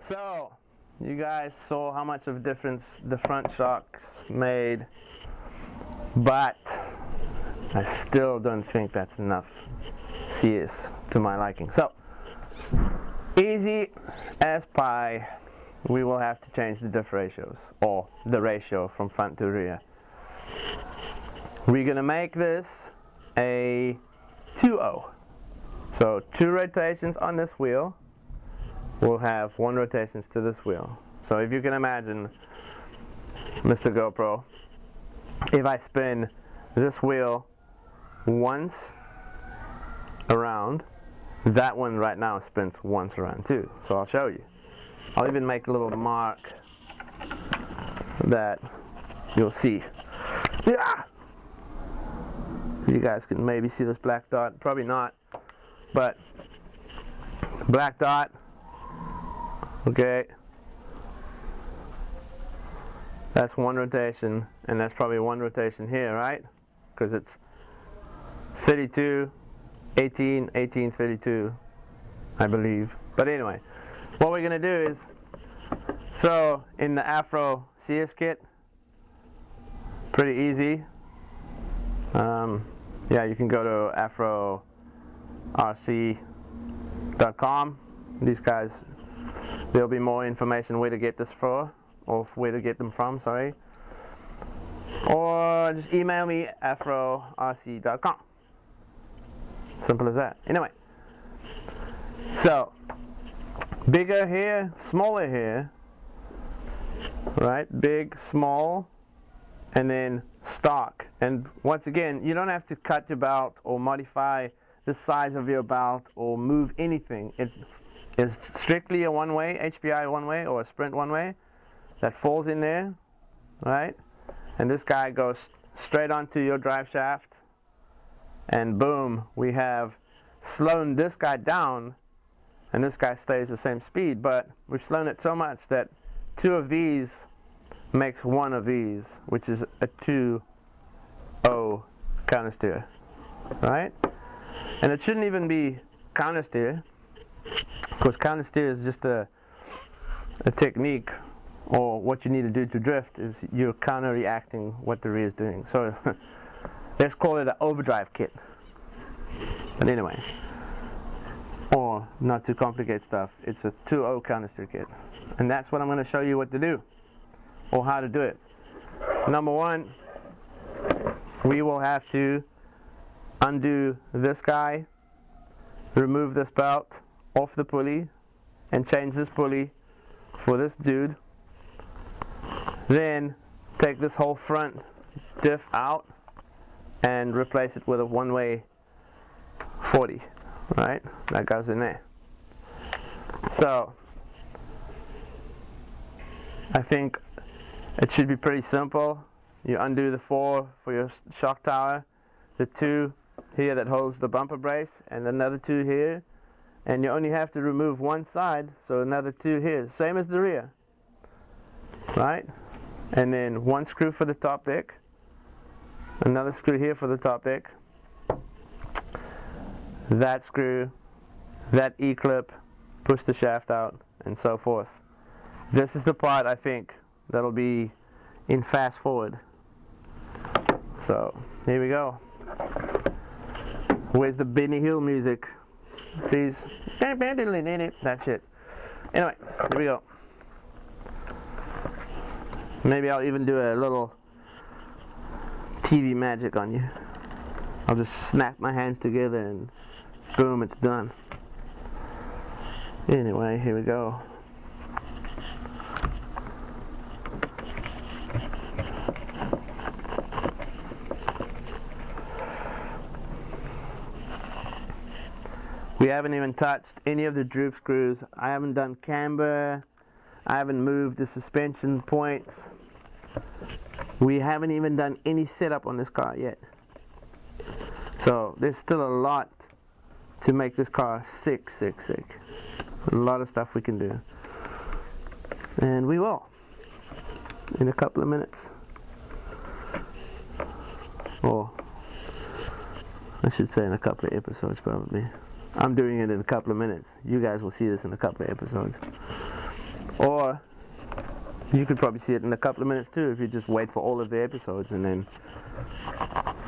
So, you guys saw how much of a difference the front shocks made, but I still don't think that's enough CS to my liking. So, easy as pie, we will have to change the diff ratios, or the ratio from front to rear. We're going to make this a 2-0. So 2 rotations on this wheel will have 1 rotations to this wheel. So if you can imagine, Mr. GoPro, if I spin this wheel once around, that one right now spins once around too. So I'll show you. I'll even make a little mark that you'll see. Yeah! You guys can maybe see this black dot, probably not, but black dot, okay, that's 1 rotation, and that's probably 1 rotation here, right? Because it's 32, 18, 18, 32, I believe. But anyway, what we're going to do is throw in the Afro CS kit. Pretty easy. Yeah, you can go to afrorc.com. These guys, there'll be more information where to get this for, or where to get them from, sorry. Or just email me afrorc.com. Simple as that. Anyway, so bigger here, smaller here, right? Big, small, and then stock. And once again, you don't have to cut your belt or modify the size of your belt or move anything. It is strictly a one-way, HPI one-way, or a sprint one-way that falls in there, right? And this guy goes straight onto your drive shaft, and boom, we have slowed this guy down, and this guy stays the same speed, but we've slowed it so much that 2 of these makes 1 of these, which is a 2-0 counter steer, right? And it shouldn't even be counter steer, because counter steer is just a technique, or what you need to do to drift is you're counter reacting what the rear is doing. So let's call it an overdrive kit. But anyway, or not to complicate stuff, it's a 2-0 counter steer kit, and that's what I'm going to show you what to do, or how to do it. Number 1, we will have to undo this guy, remove this belt off the pulley, and change this pulley for this dude. Then take this whole front diff out and replace it with a one-way 40, right? That goes in there. So I think it should be pretty simple. You undo the 4 for your shock tower, the 2 here that holds the bumper brace, and another 2 here, and you only have to remove one side, so another 2 here, same as the rear, right? And then 1 screw for the top deck, another screw here for the top deck, that screw, that E-clip, push the shaft out, and so forth. This is the part I think that'll be in fast forward. So here we go. Where's the Benny Hill music? Please. That shit. Anyway, here we go. Maybe I'll even do a little TV magic on you. I'll just snap my hands together and boom, it's done. Anyway, here we go. We haven't even touched any of the droop screws. I haven't done camber. I haven't moved the suspension points. We haven't even done any setup on this car yet. So there's still a lot to make this car sick. A lot of stuff we can do. And we will in a couple of minutes. Or I should say in a couple of episodes probably. I'm doing it in a couple of minutes. You guys will see this in a couple of episodes. Or you could probably see it in a couple of minutes too if you just wait for all of the episodes and then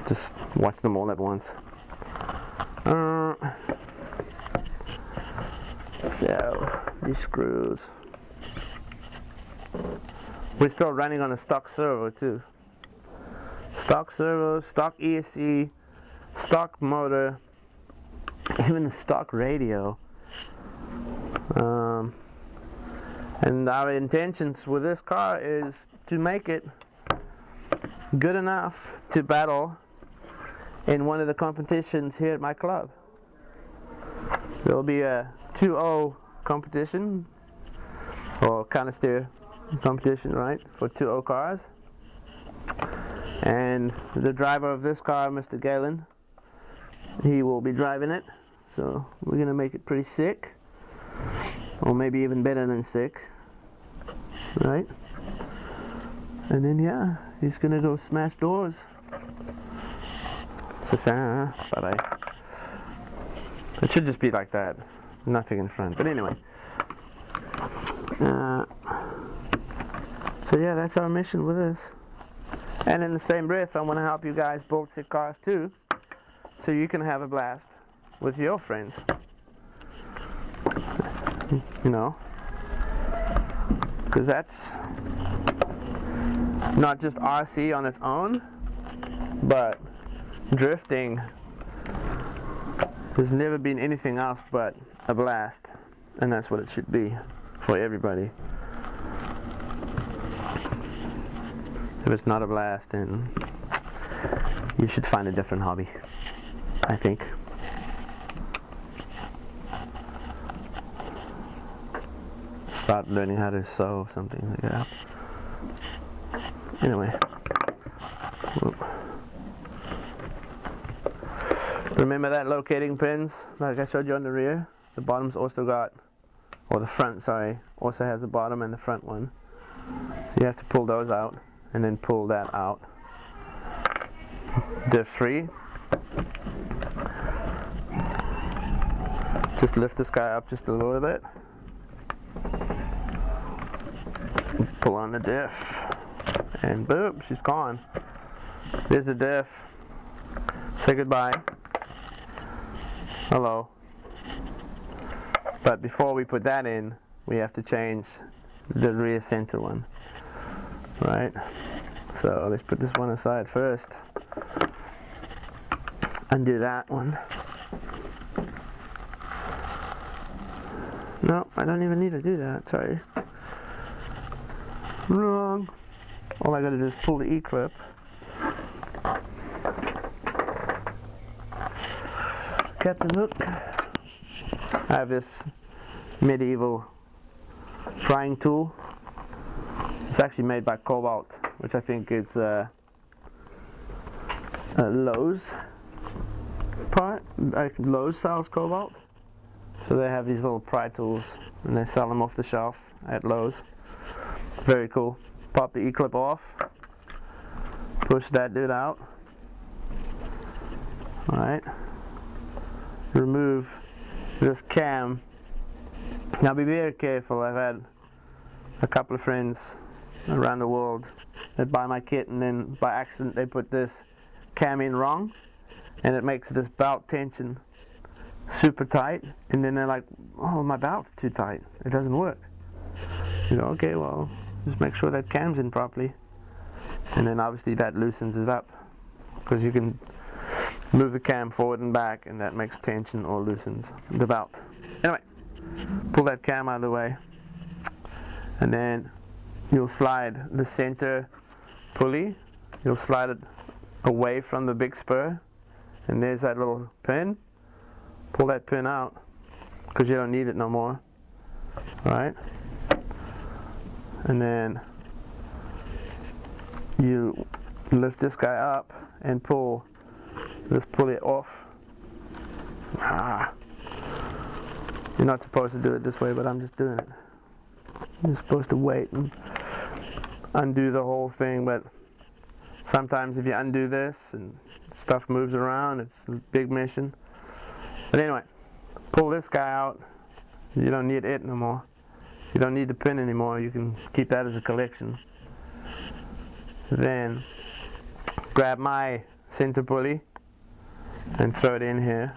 just watch them all at once. So these screws, we're still running on a stock servo too. Stock servo, stock ESC, stock motor, even a stock radio. And our intentions with this car is to make it good enough to battle in one of the competitions here at my club. There will be a 2.0 competition, or canister competition, right, for 2.0 cars. And the driver of this car, Mr. Galen, he will be driving it. So we're going to make it pretty sick, or maybe even better than sick, right? And then yeah, he's going to go smash doors. Bye-bye. It should just be like that, nothing in front. But anyway, so yeah, that's our mission with this. And in the same breath, I want to help you guys build sick cars too, so you can have a blast with your friends. You know, because that's not just RC on its own, but drifting has never been anything else but a blast, and that's what it should be for everybody. If it's not a blast, then you should find a different hobby, I think. Start learning how to sew, something like that. Anyway. Remember that locating pins like I showed you on the rear? The bottom's also got, or the front, sorry, also has the bottom and the front one. You have to pull those out and then pull that out. They're free. Just lift this guy up just a little bit. Pull on the diff. And boom, she's gone. There's the diff. Say goodbye. Hello. But before we put that in, we have to change the rear center one. Right? So let's put this one aside first. Undo that one. No, I don't even need to do that, sorry. Wrong. All I gotta do is pull the E-clip. Captain Hook. I have this medieval prying tool. It's actually made by Cobalt, which I think is Lowe's part. Lowe's sells Cobalt. So they have these little pry tools and they sell them off the shelf at Lowe's. Very cool. Pop the E-clip off. Push that dude out. Alright. Remove this cam. Now be very careful. I've had a couple of friends around the world that buy my kit and then by accident they put this cam in wrong and it makes this belt tension super tight, and then they're like, oh, my belt's too tight, it doesn't work. You go, okay, well, just make sure that cam's in properly, and then obviously that loosens it up because you can move the cam forward and back and that makes tension or loosens the belt. Anyway, pull that cam out of the way and then you'll slide the center pulley, you'll slide it away from the big spur, and there's that little pin. Pull that pin out because you don't need it no more. Alright, and then you lift this guy up and pull this pulley off. You're not supposed to do it this way, but I'm just doing it. You're supposed to wait and undo the whole thing, but sometimes if you undo this and stuff moves around, it's a big mission. But anyway, pull this guy out. You don't need it no more. you don't need the pin anymore, you can keep that as a collection. Then grab my center pulley and throw it in here,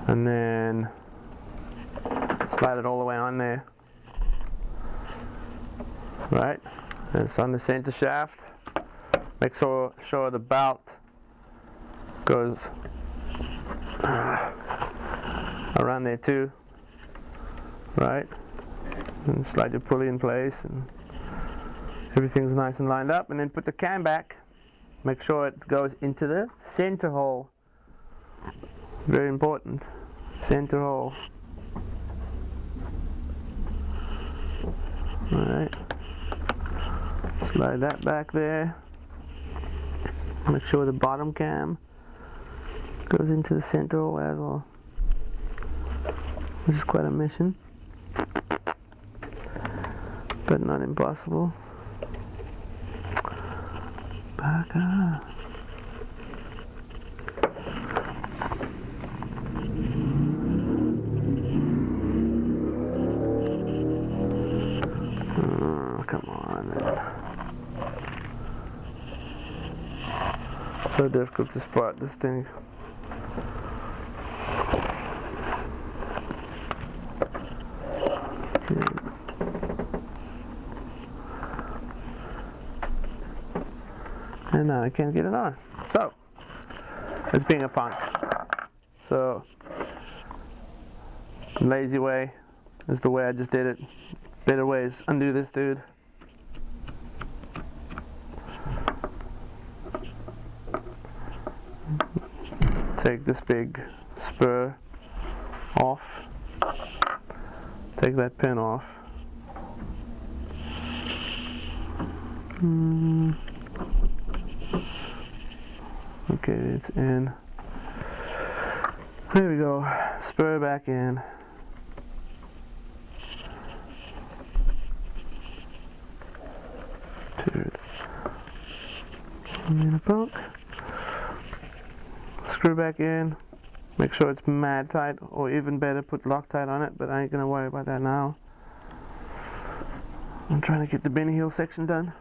and then slide it all the way on there. Right, and it's on the center shaft. Make sure the belt goes around there too. Right, and slide your pulley in place, and everything's nice and lined up. And then put the cam back. Make sure it goes into the center hole. Very important, center hole. Alright, slide that back there. Make sure the bottom cam goes into the center hole as well, which is quite a mission, but not impossible. Back up. Come on, man. So difficult to spot this thing. And now I can't get it on. So, it's being a punk. So, lazy way is the way I just did it. Better ways. Undo this, dude. Take this big spur off. Take that pin off. Okay, it's in. There we go. Spur back in. Dude. In a punk. Screw back in. Make sure it's mad tight, or even better, put Loctite on it, but I ain't gonna worry about that now. I'm trying to get the Benny Hill section done.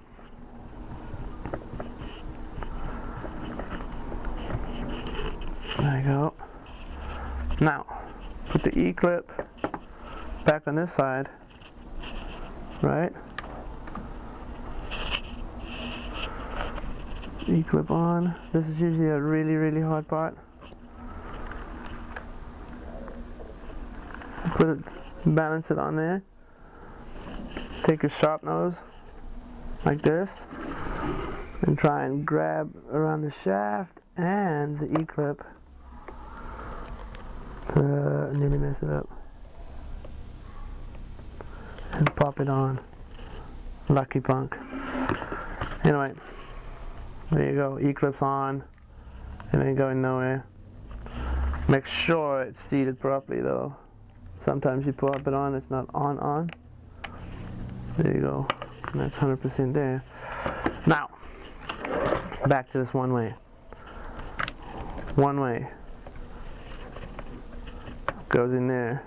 There you go. Now, put the E-clip back on this side, right? E-clip on. This is usually a really, really hard part. Put it, balance it on there. Take your sharp nose, like this, and try and grab around the shaft and the E-clip. Nearly mess it up. And pop it on. Lucky punk. Anyway, there you go. E-clips on, and ain't going nowhere. Make sure it's seated properly though. Sometimes you pop it on, it's not on. There you go. And that's 100% there. Now, back to this one way. One way. Goes in there.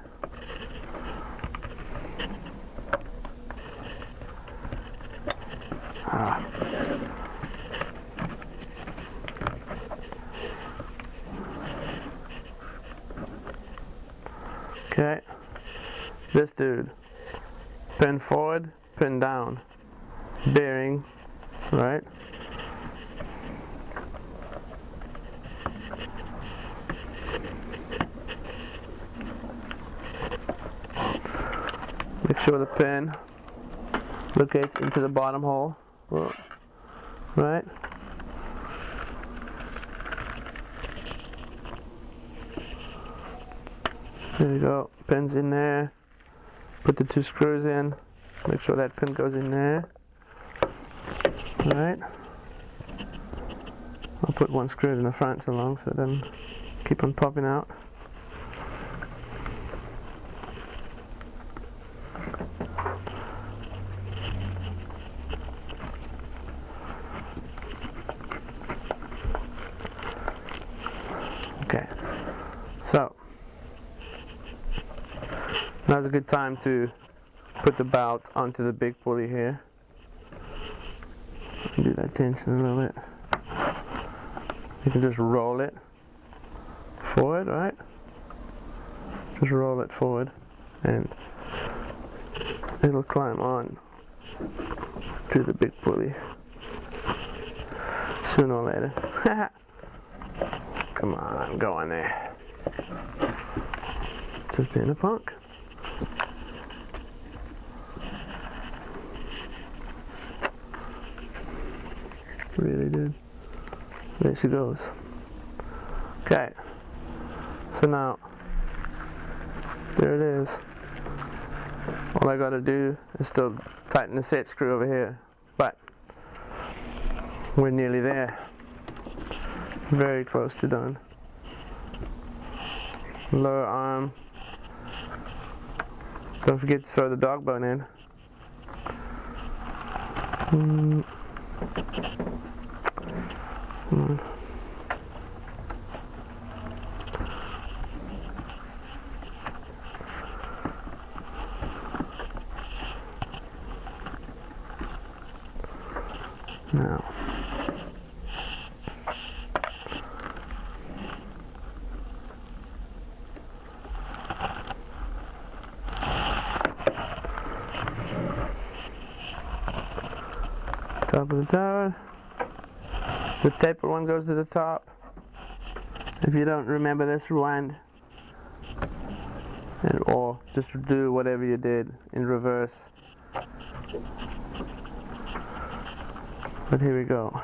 Okay. This dude. Pin forward, pin down. Bearing, right? Make sure the pin locates into the bottom hole, right? There you go, pin's in there. Put the 2 screws in. Make sure that pin goes in there. Alright. I'll put 1 screw in the front so long so it doesn't keep on popping out. Okay, so Now's a good time to put the belt onto the big pulley here. Do that tension a little bit. You can just roll it forward, right? Just roll it forward and it'll climb on to the big pulley sooner or later. Come on, go on there. Just being a punk. Really, dude. There she goes. Okay. So now, there it is. All I gotta do is still tighten the set screw over here. But, we're nearly there. Very close to done. Lower arm. Don't forget to throw the dog bone in. Now, top of the tower. The tapered one goes to the top. If you don't remember this, rewind. Or just do whatever you did in reverse. But here we go.